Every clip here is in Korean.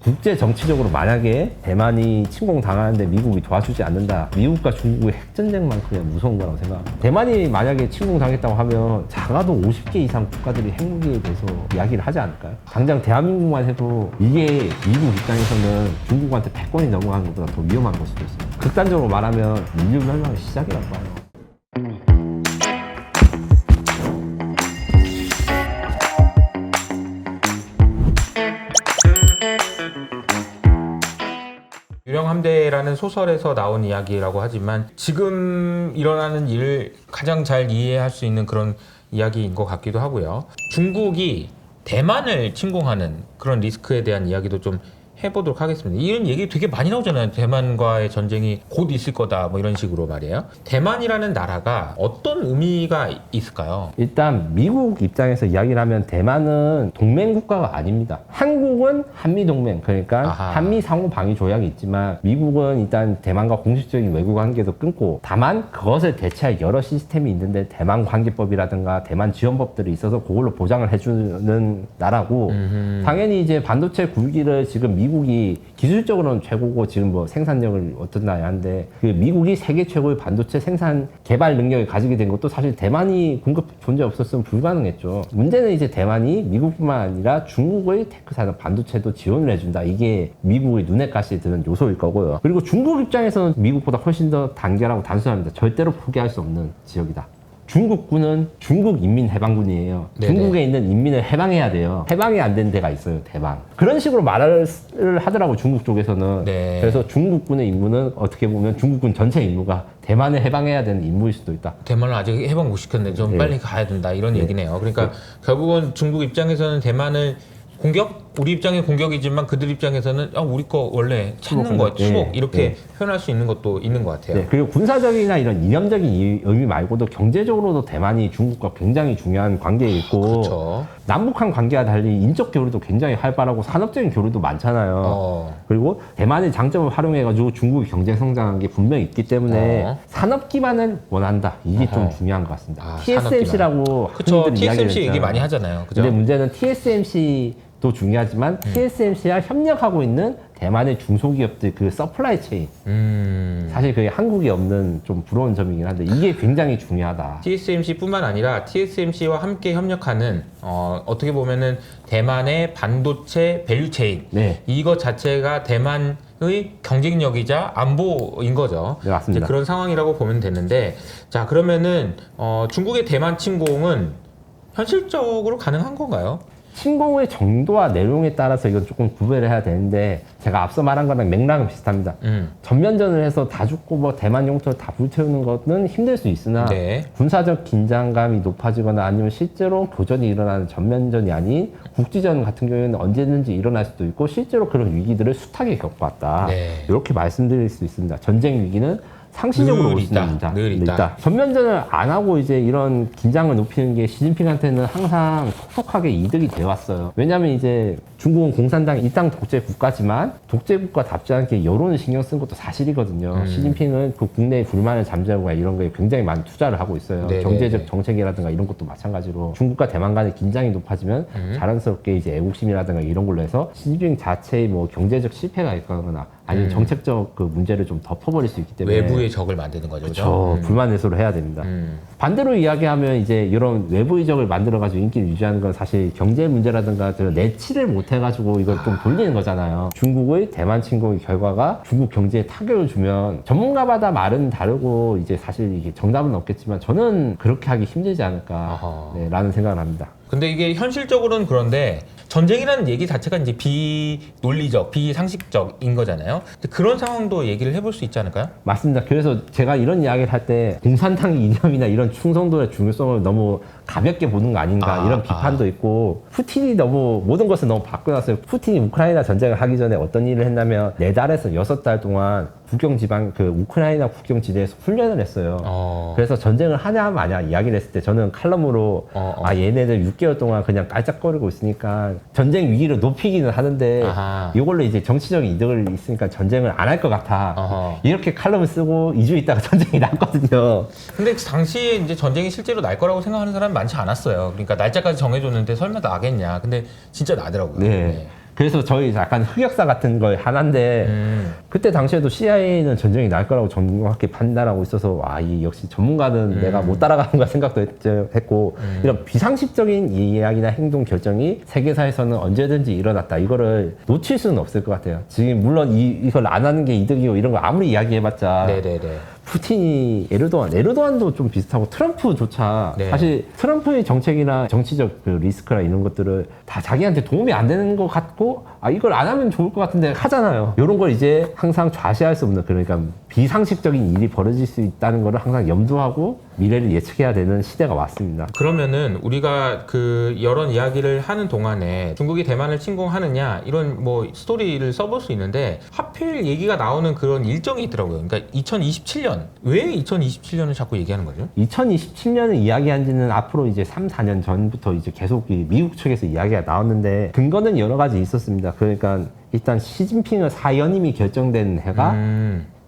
국제 정치적으로 만약에 대만이 침공당하는데 미국이 도와주지 않는다. 미국과 중국의 핵전쟁만큼 무서운 거라고 생각합니다. 대만이 만약에 침공당했다고 하면 작아도 50개 이상 국가들이 핵무기에 대해서 이야기를 하지 않을까요? 당장 대한민국만 해도 이게 미국 입장에서는 중국한테 패권이 넘어가는 것보다 더 위험한 걸 수도 있어요. 극단적으로 말하면 인류 멸망의 시작이라고 봐요. 유령함대라는 소설에서 나온 이야기라고 하지만 지금 일어나는 일을 가장 잘 이해할 수 있는 그런 이야기인 것 같기도 하고요. 중국이 대만을 침공하는 그런 리스크에 대한 이야기도 좀 해보도록 하겠습니다. 이런 얘기 되게 많이 나오잖아요. 대만과의 전쟁이 곧 있을 거다 뭐 이런 식으로 말이에요. 대만이라는 나라가 어떤 의미가 있을까요? 일단 미국 입장에서 이야기를 하면 대만은 동맹 국가가 아닙니다. 한국은 한미동맹, 그러니까 아하. 한미 상호 방위 조약이 있지만 미국은 일단 대만과 공식적인 외교 관계도 끊고 다만 그것을 대체할 여러 시스템이 있는데 대만 관계법이라든가 대만 지원법들이 있어서 그걸로 보장을 해주는 나라고 당연히 이제 반도체 굴기를 지금 미국이 기술적으로는 최고고 지금 뭐 생산력을 어떻나 하는데 그 미국이 세계 최고의 반도체 생산 개발 능력을 가지게 된 것도 사실 대만이 공급 존재 없었으면 불가능했죠. 문제는 이제 대만이 미국뿐만 아니라 중국의 테크 산업 반도체도 지원을 해준다. 이게 미국의 눈에 가시 드는 요소일 거고요. 그리고 중국 입장에서는 미국보다 훨씬 더 단결하고 단순합니다. 절대로 포기할 수 없는 지역이다. 중국군은 중국인민해방군이에요. 네네. 중국에 있는 인민을 해방해야 돼요. 해방이 안 되는 데가 있어요. 대만. 그런 식으로 말을 하더라고 중국 쪽에서는. 네. 그래서 중국군의 임무는 어떻게 보면 중국군 전체 임무가 대만을 해방해야 되는 임무일 수도 있다. 대만을 아직 해방 못 시켰는데 좀 네. 빨리 가야 된다 이런 네. 얘기네요. 그러니까 결국은 중국 입장에서는 대만을 우리 입장의 공격이지만 그들 입장에서는 우리 거 원래 찾는 거야, 추억 이렇게 표현할 수 있는 것도 있는 것 같아요. 네, 그리고 군사적이나 이런 이념적인 의미 말고도 경제적으로도 대만이 중국과 굉장히 중요한 관계에 있고 그렇죠. 남북한 관계와 달리 인적 교류도 굉장히 활발하고 산업적인 교류도 많잖아요. 그리고 대만의 장점을 활용해가지고 중국이 경제 성장한 게 분명히 있기 때문에 산업 기반을 원한다. 이게 좀 중요한 것 같습니다. TSMC라고 그렇죠. TSMC 얘기 많이 하잖아요. 그죠? 근데 문제는 TSMC도 중요하지만 TSMC와 협력하고 있는 대만의 중소기업들 그 서플라이 체인 사실 그게 한국에 없는 좀 부러운 점이긴 한데 이게 굉장히 중요하다. TSMC뿐만 아니라 TSMC와 함께 협력하는 어떻게 보면은 대만의 반도체 밸류체인 네. 이것 자체가 대만의 경쟁력이자 안보인 거죠. 네, 맞습니다. 이제 그런 상황이라고 보면 되는데 자 그러면은 중국의 대만 침공은 현실적으로 가능한 건가요? 침공의 정도와 내용에 따라서 이건 조금 구별을 해야 되는데 제가 앞서 말한 거랑 맥락은 비슷합니다. 전면전을 해서 다 죽고 뭐 대만 영토를 다 불태우는 것은 힘들 수 있으나 네. 군사적 긴장감이 높아지거나 아니면 실제로 교전이 일어나는 전면전이 아닌 국지전 같은 경우에는 언제든지 일어날 수도 있고 실제로 그런 위기들을 숱하게 겪어왔다. 네. 이렇게 말씀드릴 수 있습니다. 전쟁 위기는 상시적으로 올 수 있습니다. 늘 있다. 전면전을 안 하고 이제 이런 긴장을 높이는 게 시진핑한테는 항상 톡톡하게 이득이 되어 왔어요. 왜냐하면 이제 중국은 공산당 일당 독재 국가지만 독재 국가답지 않게 여론을 신경 쓴 것도 사실이거든요. 시진핑은 그 국내의 불만을 잠재우고 이런 거에 굉장히 많은 투자를 하고 있어요. 네네네. 경제적 정책이라든가 이런 것도 마찬가지로 중국과 대만 간의 긴장이 높아지면 자연스럽게 이제 애국심이라든가 이런 걸로 해서 시진핑 자체의 뭐 경제적 실패가 있거나 아니면 정책적 그 문제를 좀 덮어버릴 수 있기 때문에 외부의 적을 만드는 거죠. 그렇죠. 불만 해소를 해야 됩니다. 반대로 이야기하면 이제 이런 외부의 적을 만들어가지고 인기를 유지하는 건 사실 경제 문제라든가 내치를 못해가지고 이걸 좀 돌리는 거잖아요. 중국의 대만 침공의 결과가 중국 경제에 타격을 주면 전문가마다 말은 다르고 이제 사실 이게 정답은 없겠지만 저는 그렇게 하기 힘들지 않을까 라는 생각을 합니다. 근데 이게 현실적으로는 그런데 전쟁이라는 얘기 자체가 이제 비논리적, 비상식적인 거잖아요. 근데 그런 상황도 얘기를 해볼 수 있지 않을까요? 맞습니다. 그래서 제가 이런 이야기를 할 때 공산당 이념이나 이런 충성도의 중요성을 너무 가볍게 보는 거 아닌가 이런 비판도 있고 푸틴이 너무 모든 것을 너무 바꿔놨어요. 푸틴이 우크라이나 전쟁을 하기 전에 어떤 일을 했냐면 4달에서 6달 동안 국경 지방 그 우크라이나 국경 지대에서 훈련을 했어요. 그래서 전쟁을 하냐 마냐 이야기를 했을 때 저는 칼럼으로 얘네들 6개월 동안 그냥 깔짝거리고 있으니까 전쟁 위기를 높이기는 하는데 이걸로 이제 정치적인 이득을 있으니까 전쟁을 안 할 것 같아. 이렇게 칼럼을 쓰고 2주 있다가 전쟁이 났거든요. 근데 당시에 이제 전쟁이 실제로 날 거라고 생각하는 사람이 많지 않았어요. 그러니까 날짜까지 정해줬는데 설마 나겠냐. 근데 진짜 나더라고요. 네. 그래서 저희 약간 흑역사 같은 거 하나인데 그때 당시에도 CIA는 전쟁이 날 거라고 정확하게 판단하고 있어서 이 역시 전문가는 내가 못 따라가는가 생각도 했고 이런 비상식적인 이야기나 행동 결정이 세계사에서는 언제든지 일어났다. 이거를 놓칠 수는 없을 것 같아요. 지금 물론 이걸 안 하는 게 이득이고 이런 거 아무리 이야기해봤자 네네네. 푸틴이 에르도안도 좀 비슷하고 트럼프조차 네. 사실 트럼프의 정책이나 정치적 그 리스크나 이런 것들을 다 자기한테 도움이 안 되는 것 같고 이걸 안 하면 좋을 것 같은데 하잖아요. 이런 걸 이제 항상 좌시할 수 없는 그러니까 비상식적인 일이 벌어질 수 있다는 거를 항상 염두하고 미래를 예측해야 되는 시대가 왔습니다. 그러면은 우리가 그 여러 이야기를 하는 동안에 중국이 대만을 침공하느냐 이런 뭐 스토리를 써볼 수 있는데 하필 얘기가 나오는 그런 일정이 있더라고요. 그러니까 2027년 왜 2027년을 자꾸 얘기하는 거죠? 2027년을 이야기한 지는 앞으로 이제 3, 4년 전부터 이제 계속 이 미국 측에서 이야기가 나왔는데 근거는 여러 가지 있었습니다. 그러니까 일단 시진핑의 사연임이 결정된 해가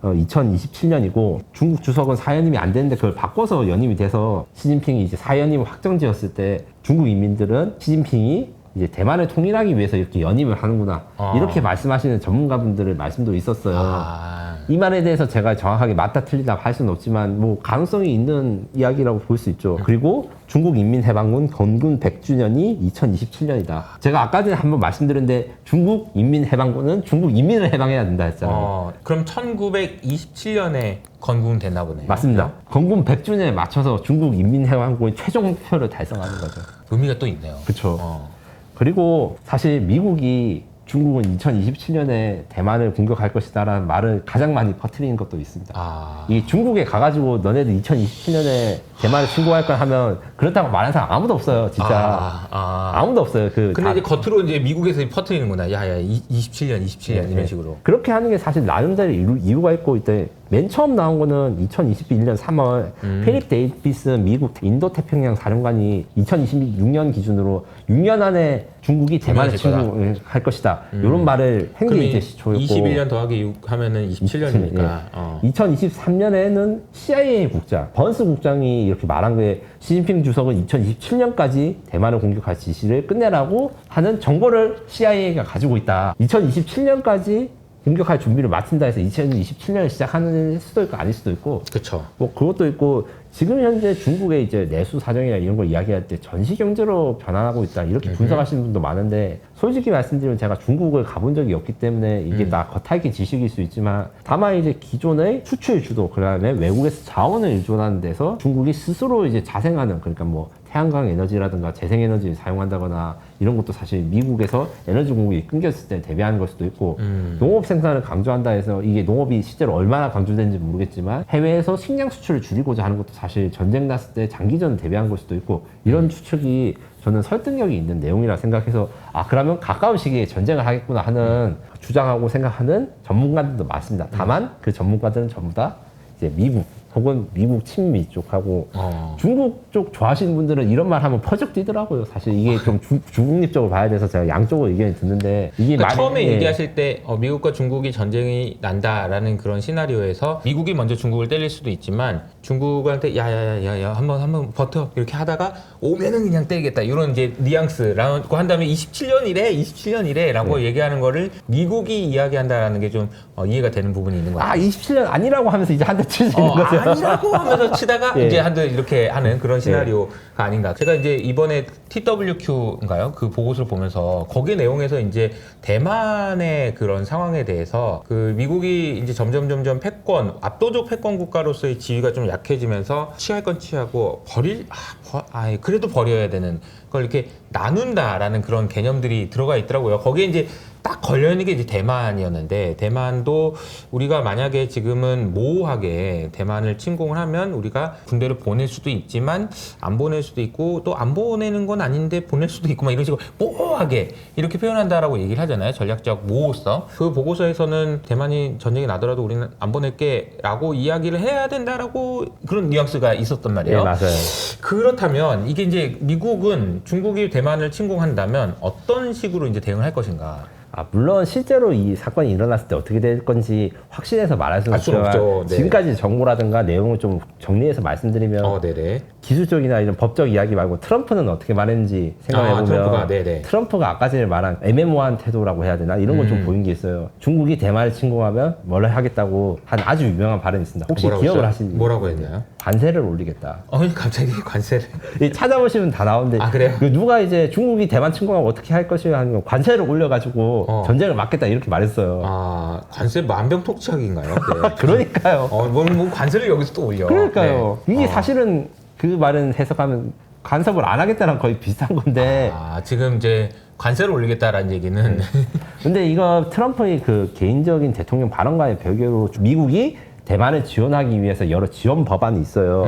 2027년이고 중국 주석은 사연임이 안 되는데 그걸 바꿔서 연임이 돼서 시진핑이 이제 사연임을 확정지었을 때 중국 인민들은 시진핑이 이제 대만을 통일하기 위해서 이렇게 연임을 하는구나 이렇게 말씀하시는 전문가분들의 말씀도 있었어요. 이 말에 대해서 제가 정확하게 맞다 틀리다 할 수는 없지만 뭐 가능성이 있는 이야기라고 볼 수 있죠. 그리고 중국 인민해방군 건군 100주년이 2027년이다. 제가 아까 전에 한번 말씀드렸는데 중국 인민해방군은 중국 인민을 해방해야 된다 했잖아요. 그럼 1927년에 건국됐나 보네요. 맞습니다. 건군 100주년에 맞춰서 중국 인민해방군이 최종 목표를 달성하는 거죠. 의미가 또 있네요. 그렇죠. 그리고 사실 미국이 중국은 2027년에 대만을 공격할 것이다라는 말을 가장 많이 퍼뜨리는 것도 있습니다. 이 중국에 가가지고 너네들 2027년에 대만을 침공할 걸 하면 그렇다고 말하는 사람 아무도 없어요, 진짜. 아무도 없어요. 근데 이제 겉으로 이제 미국에서 퍼뜨리는구나. 야야, 27년 이런 식으로. 그렇게 하는 게 사실 나름대로 이유가 있고 이때 맨 처음 나온 거는 2021년 3월 필립 데이비스 미국 인도태평양 사령관이 2026년 기준으로 6년 안에 중국이 대만을 침공할 것이다. 이런 말을 한 게 이제 시초였고 21년 더하기 6 하면은 27년이니까. 2023년에는 CIA 국장, 번스 국장이 이렇게 말한 거에 시진핑 주석은 2027년까지 대만을 공격할 지시를 끝내라고 하는 정보를 CIA가 가지고 있다. 2027년까지 공격할 준비를 마친다 해서 2027년을 시작하는 수도 있고 아닐 수도 있고. 그렇죠. 뭐 그것도 있고 지금 현재 중국의 이제 내수 사정이나 이런 걸 이야기할 때 전시 경제로 변환하고 있다 이렇게 분석하시는 분도 많은데 솔직히 말씀드리면 제가 중국을 가본 적이 없기 때문에 이게 다 겉핥기 지식일 수 있지만 다만 이제 기존의 수출 주도 그다음에 외국에서 자원을 의존하는 데서 중국이 스스로 이제 자생하는 그러니까 뭐 태양광 에너지라든가 재생에너지를 사용한다거나 이런 것도 사실 미국에서 에너지 공급이 끊겼을 때 대비하는 걸 수도 있고 농업 생산을 강조한다 해서 이게 농업이 실제로 얼마나 강조되는지 모르겠지만 해외에서 식량 수출을 줄이고자 하는 것도 사실 전쟁 났을 때 장기전 대비한 걸 수도 있고 이런 추측이 저는 설득력이 있는 내용이라 생각해서 그러면 가까운 시기에 전쟁을 하겠구나 하는 주장하고 생각하는 전문가들도 많습니다. 다만 그 전문가들은 전부 다 이제 미국 혹은 미국 친미 쪽하고 중국 쪽 좋아하시는 분들은 이런 말 하면 퍼적 뛰더라고요. 사실 이게 좀 중국립적으로 봐야 돼서 제가 양쪽으로 의견이 듣는데 이게 그러니까 처음에 얘기하실 때 미국과 중국이 전쟁이 난다라는 그런 시나리오에서 미국이 먼저 중국을 때릴 수도 있지만 중국한테 야야야야 한번 버텨 이렇게 하다가 오면은 그냥 때리겠다 이런 이제 뉘앙스라고 한 다음에 27년이래라고 얘기하는 거를 미국이 이야기한다라는 게 좀 이해가 되는 부분이 있는 것 같아요. 27년 아니라고 하면서 이제 한 대 칠 수 있는 거죠. 아니라고 하면서 치다가 이제 한대 이렇게 하는 그런 시나리오가 아닌가. 제가 이제 이번에 TWQ인가요? 그 보고서를 보면서 거기 내용에서 이제 대만의 그런 상황에 대해서 그 미국이 이제 점점 패권, 압도적 패권 국가로서의 지위가 좀 약해지면서 취할 건 취하고 그래도 버려야 되는 걸 이렇게 나눈다라는 그런 개념들이 들어가 있더라고요. 거기에 이제 딱 걸려있는 게 이제 대만이었는데 대만도 우리가 만약에 지금은 모호하게 대만을 침공을 하면 우리가 군대를 보낼 수도 있지만 안 보낼 수도 있고 또 안 보내는 건 아닌데 보낼 수도 있고 막 이런 식으로 모호하게 이렇게 표현한다라고 얘기를 하잖아요. 전략적 모호성. 그 보고서에서는 대만이 전쟁이 나더라도 우리는 안 보낼게 라고 이야기를 해야 된다라고 그런 뉘앙스가 있었단 말이에요. 네, 맞아요. 그렇다면 이게 이제 미국은 중국이 대만을 침공한다면 어떤 식으로 이제 대응을 할 것인가? 물론 실제로 이 사건이 일어났을 때 어떻게 될 건지 확신해서 말할 수는 없지만 없죠. 네. 지금까지 정보라든가 내용을 좀 정리해서 말씀드리면 네네. 기술적이나 이런 법적 이야기 말고 트럼프는 어떻게 말했는지 생각해보면 트럼프가, 네네. 트럼프가 아까 전에 말한 애매모호한 태도라고 해야 되나 이런 건 좀 보인 게 있어요. 중국이 대만을 침공하면 뭘 하겠다고 한 아주 유명한 발언이 있습니다. 혹시 기억을 하시는지. 뭐라고 했나요? 관세를 올리겠다. 갑자기 관세를. 찾아보시면 다 나오는데 아, 그래요? 누가 이제 중국이 대만 침공하면 어떻게 할 것이냐 하는 거 관세를 올려가지고 전쟁을 막겠다 이렇게 말했어요. 관세 만병통치약인가요? 네. 그러니까요. 뭐 관세를 여기서 또 올려. 그러니까요. 네. 이게 사실은 그 말은 해석하면 간섭을 안 하겠다랑 거의 비슷한 건데. 지금 이제 관세를 올리겠다라는 얘기는. 근데 이거 트럼프의 그 개인적인 대통령 발언과의 별개로 미국이 대만을 지원하기 위해서 여러 지원 법안이 있어요.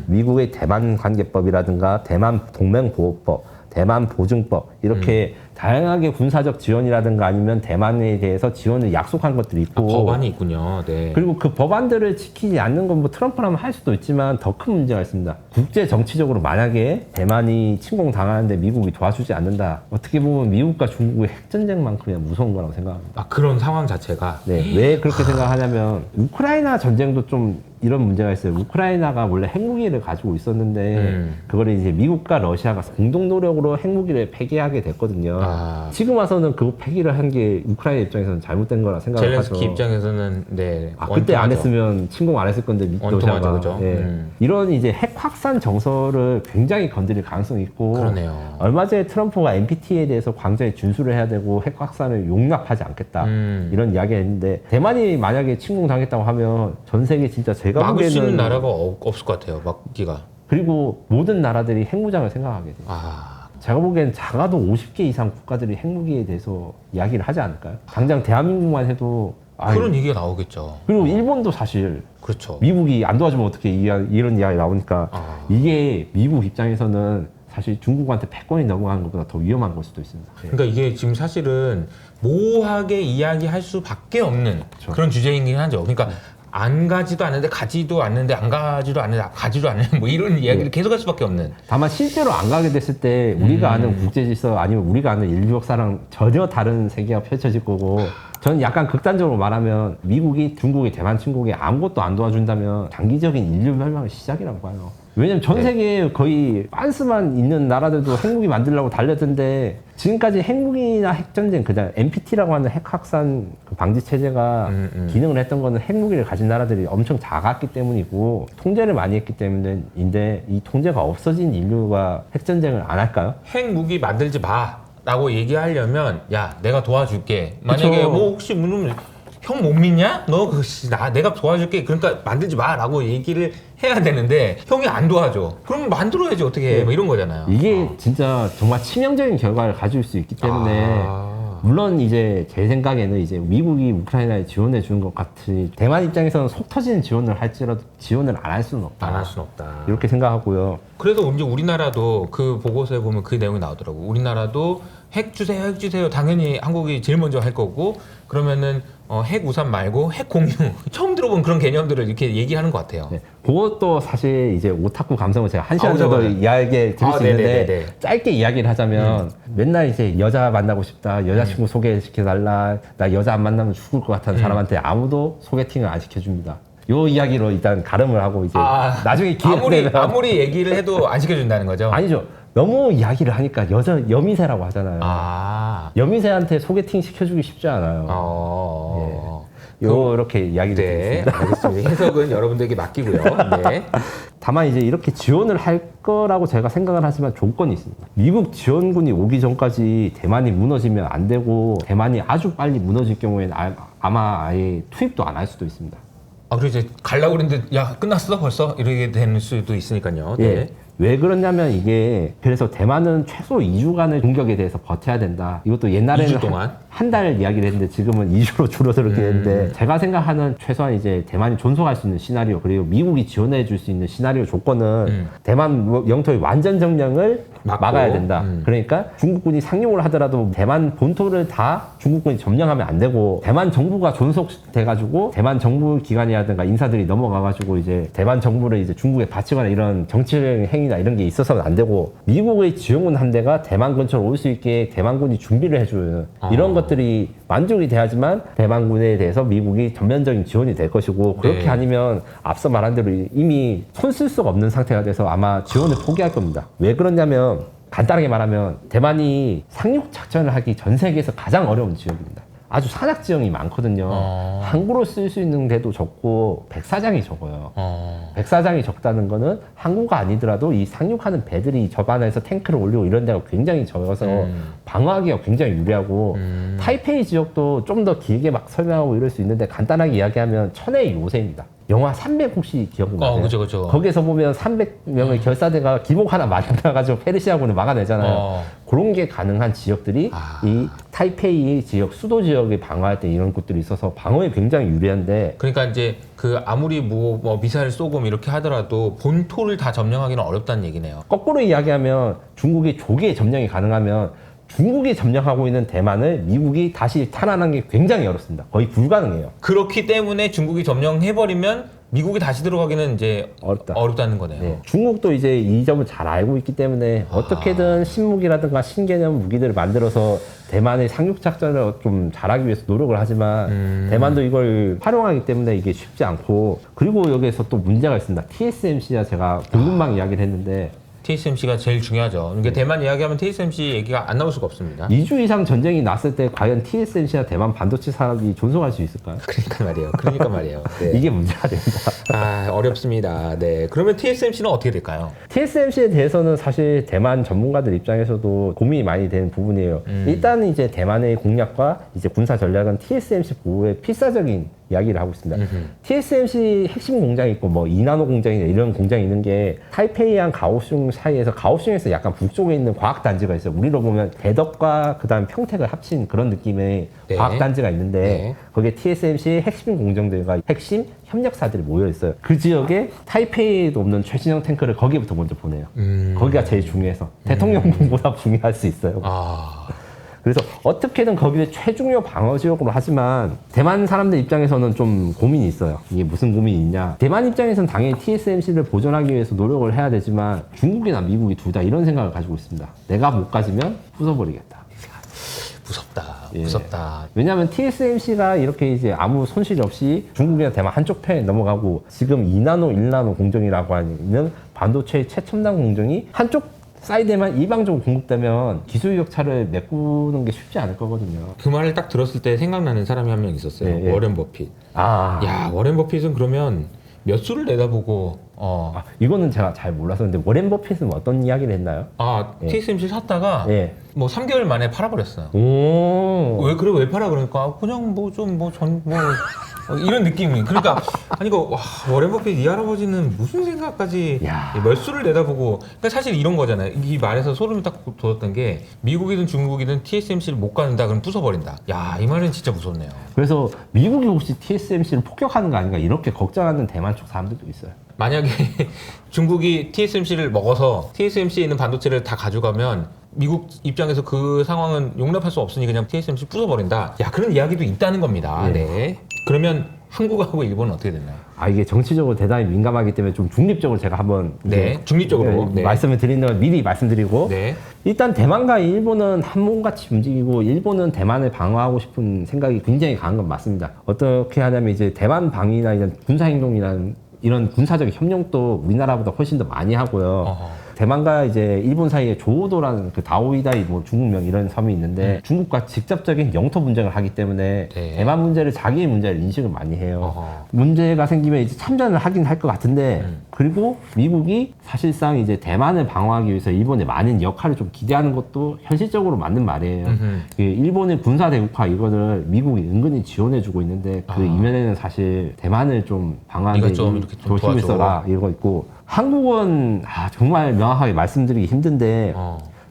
미국의 대만 관계법이라든가 대만 동맹보호법, 대만 보증법 이렇게 다양하게 군사적 지원이라든가 아니면 대만에 대해서 지원을 약속한 것들이 있고 법안이 있군요. 네. 그리고 그 법안들을 지키지 않는 건 뭐 트럼프라면 할 수도 있지만 더 큰 문제가 있습니다. 국제 정치적으로 만약에 대만이 침공당하는데 미국이 도와주지 않는다. 어떻게 보면 미국과 중국의 핵전쟁만큼이나 무서운 거라고 생각합니다. 그런 상황 자체가. 네, 왜 그렇게 생각하냐면 우크라이나 전쟁도 좀 이런 문제가 있어요. 우크라이나가 원래 핵무기를 가지고 있었는데 그거를 이제 미국과 러시아가 공동 노력으로 핵무기를 폐기하게 됐거든요. 지금 와서는 그 폐기를 한 게 우크라이나 입장에서는 잘못된 거라 생각을 하죠. 젤렌스키 입장에서는 네. 그때 안 했으면 침공 안 했을 건데 원통하죠, 그죠? 이런 이제 핵 확산 정서를 굉장히 건드릴 가능성이 있고 그러네요. 얼마 전에 트럼프가 NPT에 대해서 광장에 준수를 해야 되고 핵 확산을 용납하지 않겠다 이런 이야기했는데 대만이 만약에 침공 당했다고 하면 전 세계 진짜 제가 막을 수 있는 보기에는 나라가 없을 것 같아요. 막기가. 그리고 모든 나라들이 핵무장을 생각하게 돼요. 제가 보기엔 작아도 50개 이상 국가들이 핵무기에 대해서 이야기를 하지 않을까요? 당장 대한민국만 해도 그런 얘기가 나오겠죠. 그리고 일본도 사실 그렇죠. 미국이 안 도와주면 어떻게 이런 이야기 나오니까 이게 미국 입장에서는 사실 중국한테 패권이 넘어가는 것보다 더 위험한 걸 수도 있습니다. 그러니까 이게 지금 사실은 모호하게 이야기할 수밖에 없는 그런 주제이긴 하죠. 그러니까 안 가지도 않는데 가지도 않는데 안 가지도 않는데 가지도 않는 뭐 이런 이야기를 계속할 수밖에 없는. 다만 실제로 안 가게 됐을 때 우리가 아는 국제 질서 아니면 우리가 아는 인류 역사랑 전혀 다른 세계가 펼쳐질 거고 저는 약간 극단적으로 말하면 미국이 중국이 대만 침공에 아무것도 안 도와준다면 장기적인 인류 멸망의 시작이라고 봐요. 왜냐면 전 세계에 거의 빤스만 있는 나라들도 핵무기 만들려고 달렸던데 지금까지 핵무기나 핵전쟁 그다음 NPT라고 하는 핵 확산 방지 체제가 기능을 했던 거는 핵무기를 가진 나라들이 엄청 작았기 때문이고 통제를 많이 했기 때문인데 이 통제가 없어진 인류가 핵전쟁을 안 할까요? 핵무기 만들지 마라고 얘기하려면 야 내가 도와줄게. 만약에 그쵸. 뭐 혹시 형 못 믿냐? 너 내가 도와줄게. 그러니까 만들지 마라고 얘기를 해야 되는데 형이 안 도와줘. 그럼 만들어야지 어떻게 해? 뭐 이런 거잖아요. 이게 진짜 정말 치명적인 결과를 가질 수 있기 때문에 물론 이제 제 생각에는 이제 미국이 우크라이나에 지원해 주는 것 같이 대만 입장에서는 속 터지는 지원을 할지라도 지원을 안 할 수는 없다. 안 할 수는 없다. 이렇게 생각하고요. 그래서 이제 우리나라도 그 보고서에 보면 그 내용이 나오더라고. 우리나라도 핵 주세요, 핵 주세요. 당연히 한국이 제일 먼저 할 거고 그러면은 핵 우산 말고 핵 공유 처음 들어본 그런 개념들을 이렇게 얘기하는 것 같아요. 네. 그것도 사실 이제 오타쿠 감성을 제가 한 시간 정도 오자마자. 이야기 드릴 수 있는데 네네네네. 짧게 이야기를 하자면 맨날 이제 여자 만나고 싶다, 여자친구 소개시켜달라, 나 여자 안 만나면 죽을 것 같다는 사람한테 아무도 소개팅을 안 시켜줍니다. 요 이야기로 일단 가름을 하고 이제 나중에 기회가 되면 아무리 얘기를 해도 안 시켜준다는 거죠. 아니죠. 너무 이야기를 하니까 여미새라고 하잖아요. 여미새한테 소개팅 시켜주기 쉽지 않아요. 이렇게 이야기를 드리겠습니다. 알겠습니다. 해석은 여러분들에게 맡기고요. 네. 다만 이제 이렇게 지원을 할 거라고 제가 생각을 하지만 조건이 있습니다. 미국 지원군이 오기 전까지 대만이 무너지면 안 되고 대만이 아주 빨리 무너질 경우에는 아마 아예 투입도 안 할 수도 있습니다. 그리고 이제 가려고 그랬는데 야 끝났어 벌써 이렇게 될 수도 있으니까요. 네. 예. 왜 그러냐면 이게 그래서 대만은 최소 2주간의 공격에 대해서 버텨야 된다. 이것도 옛날에는 2주 동안? 한 달 이야기를 했는데 지금은 2주로 줄어들게 됐는데 제가 생각하는 최소한 이제 대만이 존속할 수 있는 시나리오 그리고 미국이 지원해 줄 수 있는 시나리오 조건은 대만 영토의 완전 점령을 막아야 된다. 그러니까 중국군이 상륙을 하더라도 대만 본토를 다 중국군이 점령하면 안 되고 대만 정부가 존속돼가지고 대만 정부 기관이라든가 인사들이 넘어가가지고 이제 대만 정부를 이제 중국에 바치거나 이런 정치적 행위나 이런 게 있어서는 안 되고 미국의 지원군 함대가 대만 근처로 올 수 있게 대만군이 준비를 해주는 이런 것들이 만족이 돼야지만 대만군에 대해서 미국이 전면적인 지원이 될 것이고 그렇게 네. 아니면 앞서 말한 대로 이미 손 쓸 수가 없는 상태가 돼서 아마 지원을 포기할 겁니다. 왜 그러냐면 간단하게 말하면 대만이 상륙 작전을 하기 전 세계에서 가장 어려운 지역입니다. 아주 산악 지형이 많거든요. 항구로 쓸 수 있는 데도 적고 백사장이 적어요. 백사장이 적다는 거는 항구가 아니더라도 이 상륙하는 배들이 접안에서 탱크를 올리고 이런 데가 굉장히 적어서 방어하기가 굉장히 유리하고 타이페이 지역도 좀 더 길게 막 설명하고 이럴 수 있는데 간단하게 이야기하면 천의 요새입니다. 영화 300 혹시 기억나세요? 그죠. 거기서 보면 300명의 결사대가 기복 하나 만들어가지고 페르시아군을 막아내잖아요. 그런 게 가능한 지역들이 이 타이페이 지역, 수도 지역에 방어할 때 이런 곳들이 있어서 방어에 굉장히 유리한데 그러니까 이제 그 아무리 뭐 미사일 쏘고 이렇게 하더라도 본토를 다 점령하기는 어렵다는 얘기네요. 거꾸로 이야기하면 중국이 조기에 점령이 가능하면 중국이 점령하고 있는 대만을 미국이 다시 탈환하는 게 굉장히 어렵습니다. 거의 불가능해요. 그렇기 때문에 중국이 점령해버리면 미국이 다시 들어가기는 이제 어렵다는 거네요. 네. 중국도 이제 이 점을 잘 알고 있기 때문에 어떻게든 신무기라든가 신개념 무기들을 만들어서 대만의 상륙작전을 좀 잘하기 위해서 노력을 하지만 대만도 이걸 활용하기 때문에 이게 쉽지 않고 그리고 여기에서 또 문제가 있습니다. TSMC야 제가 공급망 이야기를 했는데 TSMC가 제일 중요하죠. 그러니까 대만 이야기하면 TSMC 얘기가 안 나올 수가 없습니다. 2주 이상 전쟁이 났을 때 과연 TSMC와 대만 반도체 산업이 존속할 수 있을까요? 그러니까 말이에요. 네. 이게 문제가 됩니다. 어렵습니다. 네. 그러면 TSMC는 어떻게 될까요? TSMC에 대해서는 사실 대만 전문가들 입장에서도 고민이 많이 되는 부분이에요. 일단 이제 대만의 공략과 이제 군사 전략은 TSMC 보호에 필사적인 이야기를 하고 있습니다. TSMC 핵심 공장이 있고 뭐 이나노 공장이나 이런 공장이 있는 게 타이페이랑 가오슝 사이에서 가오슝에서 약간 북쪽에 있는 과학 단지가 있어요. 우리로 보면 대덕과 그다음 평택을 합친 그런 느낌의 네. 과학 단지가 있는데 네. 거기에 TSMC 핵심 공정들과 핵심 협력사들이 모여 있어요. 그 지역에 타이페이에도 없는 최신형 탱크를 거기부터 먼저 보내요. 거기가 제일 중요해서 대통령궁보다 중요할 수 있어요. 그래서 어떻게든 거기를 최중요 방어 지역으로 하지만 대만 사람들 입장에서는 좀 고민이 있어요. 이게 무슨 고민이 있냐. 대만 입장에서는 당연히 TSMC를 보존하기 위해서 노력을 해야 되지만 중국이나 미국이 둘 다 이런 생각을 가지고 있습니다. 내가 못 가지면 부숴버리겠다. 무섭다. 왜냐하면 TSMC가 이렇게 이제 아무 손실 없이 중국이나 대만 한쪽 편에 넘어가고 지금 2나노, 1나노 공정이라고 하는 반도체의 최첨단 공정이 한쪽 사이드에만 일방적으로 공급되면 기술 격차를 메꾸는 게 쉽지 않을 거거든요. 그 말을 딱 들었을 때 생각나는 사람이 한 명 있었어요. 네, 워렌 버핏. 야, 워렌 버핏은 그러면 몇 수를 내다보고 이거는 제가 잘 몰라서 근데 워렌 버핏은 어떤 이야기를 했나요? TSMC 샀다가 뭐 3개월 만에 팔아버렸어요. 왜 팔아 그러니까 그냥 이런 느낌이. 그러니까 아니 워렌 버핏 이 할아버지는 무슨 생각까지 몇 수를 내다보고 그러니까 사실 이런 거잖아요. 이 말에서 소름이 딱 돋았던 게 미국이든 중국이든 TSMC를 못 가는다 그럼 부숴버린다. 야, 이 말은 진짜 무섭네요. 그래서 미국이 혹시 TSMC를 폭격하는 거 아닌가 이렇게 걱정하는 대만 쪽 사람들도 있어요. 만약에 중국이 TSMC를 먹어서 TSMC에 있는 반도체를 다 가져가면 미국 입장에서 그 상황은 용납할 수 없으니 그냥 TSMC 부숴버린다. 야, 그런 이야기도 있다는 겁니다. 네. 그러면 한국하고 일본은 어떻게 되나요? 이게 정치적으로 대단히 민감하기 때문에 좀 중립적으로 제가 한번 중립적으로 말씀을 드리는 건 미리 말씀드리고 일단 대만과 일본은 한 몸같이 움직이고 일본은 대만을 방어하고 싶은 생각이 굉장히 강한 건 맞습니다. 어떻게 하냐면 이제 대만 방위나 이런 군사행동이라는 이런 군사적 협력도 우리나라보다 훨씬 더 많이 하고요. 대만과 이제 일본 사이에 조오도라는 그 다오이다이 뭐 중국명 이런 섬이 있는데 중국과 직접적인 영토 분쟁을 하기 때문에 대만 문제를 자기의 문제를 인식을 많이 해요. 문제가 생기면 이제 참전을 하긴 할 것 같은데 그리고 미국이 사실상 이제 대만을 방어하기 위해서 일본의 많은 역할을 좀 기대하는 것도 현실적으로 맞는 말이에요. 일본의 군사 대국화 이거를 미국이 은근히 지원해주고 있는데 그 이면에는 사실 대만을 좀 방어하는 데 조심히 써라 이거 있고 한국은 정말 명확하게 말씀드리기 힘든데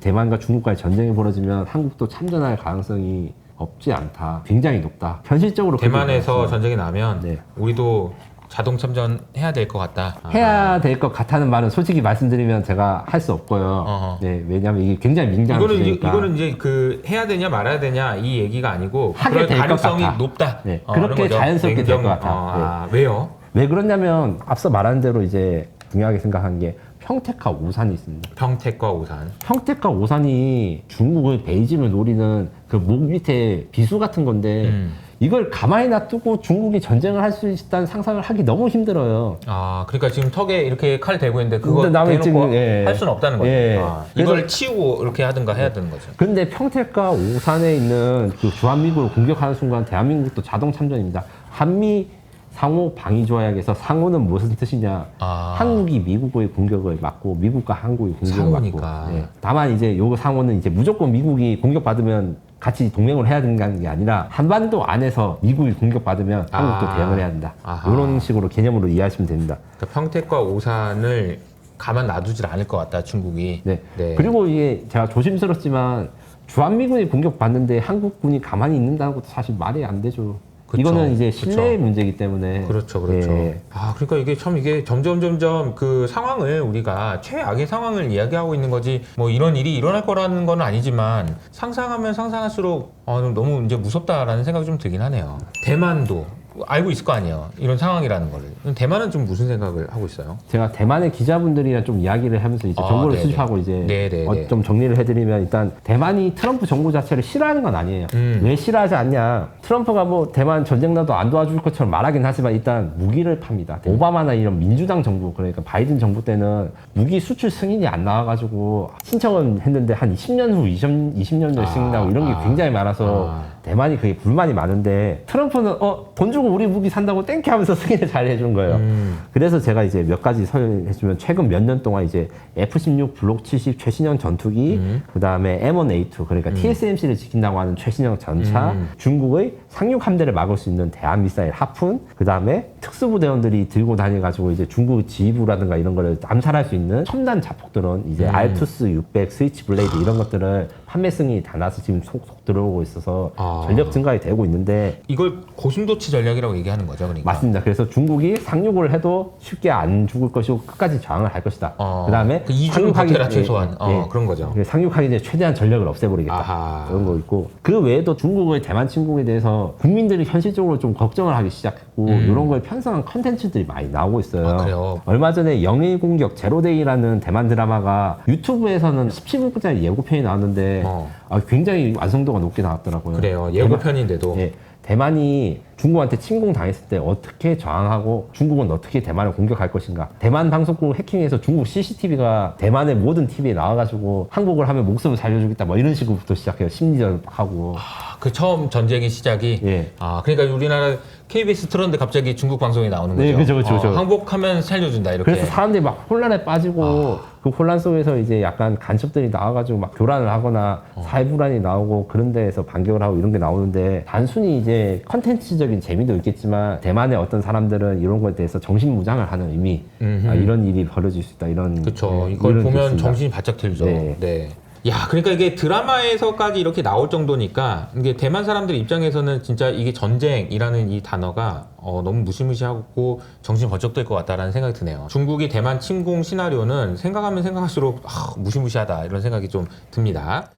대만과 중국과의 전쟁이 벌어지면 한국도 참전할 가능성이 없지 않다. 굉장히 높다. 현실적으로 대만에서 전쟁이 나면 우리도 자동 참전해야 될 것 같다. 해야 될 것 같다는 말은 솔직히 말씀드리면 제가 할 수 없고요. 왜냐하면 이게 굉장히 민감한 주제니까. 이거는 이제 그 해야 되냐 말아야 되냐 이 얘기가 아니고 하게 될 가능성이 것 같아. 높다. 그렇게 자연스럽게 될 것 같아. 왜요? 왜 그러냐면 앞서 말한 대로 이제 중요하게 생각한 게 평택과 오산이 있습니다. 평택과 오산. 평택과 오산이 중국의 베이징을 노리는 그 목 밑에 비수 같은 건데 이걸 가만히 놔두고 중국이 전쟁을 할 수 있다는 상상을 하기 너무 힘들어요. 아, 그러니까 지금 턱에 이렇게 칼 대고 있는데 그거 근데 남이 대놓고 지금, 예. 할 수는 없다는 거죠. 예. 아, 그래서- 이걸 치우고 이렇게 하든가 해야 되는 거죠. 근데 평택과 오산에 있는 그 주한미군을 공격하는 순간 대한민국도 자동 참전입니다. 한미 상호 방위 조약에서 상호는 무슨 뜻이냐? 아. 한국이 미국의 공격을 막고 미국과 한국이 공격을 상호니까. 막고. 예. 다만 이제 요 상호는 이제 무조건 미국이 공격받으면 같이 동맹을 해야 된다는 게 아니라 한반도 안에서 미국이 공격받으면 한국도 아. 대응을 해야 된다. 아하. 이런 식으로 개념으로 이해하시면 됩니다. 그러니까 평택과 오산을 가만 놔두질 않을 것 같다, 중국이. 네. 네. 그리고 이게 제가 조심스럽지만 주한미군이 공격받는데 한국군이 가만히 있는다는 것도 사실 말이 안 되죠. 그쵸. 이거는 이제 그쵸. 신뢰의 문제이기 때문에. 그렇죠, 그렇죠. 예. 아, 그러니까 이게 참 이게 점점 그 상황을 우리가 최악의 상황을 이야기하고 있는 거지, 뭐 이런 일이 일어날 거라는 건 아니지만 상상하면 상상할수록 너무 이제 무섭다라는 생각이 좀 들긴 하네요. 대만도 알고 있을 거 아니에요. 이런 상황이라는 거를. 대만은 좀 무슨 생각을 하고 있어요? 제가 대만의 기자분들이랑 좀 이야기를 하면서 이제 아, 정보를 네네. 수집하고 이제 네네네. 좀 정리를 해드리면 일단 대만이 트럼프 정부 자체를 싫어하는 건 아니에요. 왜 싫어하지 않냐? 트럼프가 뭐 대만 전쟁 나도 안 도와줄 것처럼 말하긴 하지만 일단 무기를 팝니다. 오바마나 이런 민주당 정부 그러니까 바이든 정부 때는 무기 수출 승인이 안 나와가지고 신청은 했는데 한 10년 후 20년 전 승인 나고 이런 게 굉장히 많아서 대만이 그게 불만이 많은데 트럼프는 돈 주고 우리 무기 산다고 땡큐 하면서 승인을 잘 해준 거예요. 그래서 제가 이제 몇 가지 설명해주면 최근 몇 년 동안 이제 F-16 블록 70 최신형 전투기, 그 다음에 M1A2 그러니까 TSMC를 지킨다고 하는 최신형 전차, 중국의 상륙 함대를 막을 수 있는 대한 미사일 하푼, 그 다음에 특수부대원들이 들고 다녀가지고 이제 중국 지휘부라든가 이런 거를 암살할 수 있는 첨단 자폭들은 이제 알투스 600 스위치 블레이드 이런 것들을 판매 승인이 다 나서 지금 속속 들어오고 있어서 전력 증가가 되고 있는데 이걸 고슴도치 전략이라고 얘기하는 거죠, 그러니까. 맞습니다. 그래서 중국이 상륙을 해도 쉽게 안 죽을 것이고 끝까지 저항을 할 것이다. 그다음에 그 이주를 버텨라 최소한. 그런 거죠. 상륙하기 전에 최대한 전력을 없애버리겠다. 아하. 그런 거 있고 그 외에도 중국의 대만 침공에 대해서 국민들이 현실적으로 좀 걱정을 하기 시작했고 이런 걸 편성한 컨텐츠들이 많이 나오고 있어요. 아, 그래요? 얼마 전에 영일 공격 제로데이라는 대만 드라마가 유튜브에서는 17분짜리 예고편이 나왔는데 굉장히 완성도가 높게 나왔더라고요. 그래요. 예고편인데도. 예, 대만이 중국한테 침공당했을 때 어떻게 저항하고 중국은 어떻게 대만을 공격할 것인가. 대만 방송국을 해킹해서 중국 CCTV가 대만의 모든 TV에 나와가지고 항복을 하면 목숨을 살려주겠다 뭐 이런 식으로부터 시작해요. 심리전하고. 그 처음 전쟁의 시작이. 예. 그러니까 우리나라 KBS 틀었는데 갑자기 중국 방송이 나오는 거죠. 네, 그죠. 항복하면 살려준다 이렇게. 그래서 사람들이 막 혼란에 빠지고 그 혼란 속에서 이제 약간 간첩들이 나와가지고 막 교란을 하거나 사회불안이 나오고 그런 데에서 반격을 하고 이런 게 나오는데 단순히 이제 컨텐츠적인 재미도 있겠지만 대만의 어떤 사람들은 이런 거에 대해서 정신무장을 하는 의미 이런 일이 벌어질 수 있다 이런 그렇죠. 네, 이걸 이런 게 보면 있습니다. 정신이 바짝 들죠. 네. 네. 야, 그러니까 이게 드라마에서까지 이렇게 나올 정도니까 이게 대만 사람들 입장에서는 진짜 이게 전쟁이라는 이 단어가 너무 무시무시하고 정신 번쩍 들 것 같다라는 생각이 드네요. 중국이 대만 침공 시나리오는 생각하면 생각할수록 무시무시하다 이런 생각이 좀 듭니다.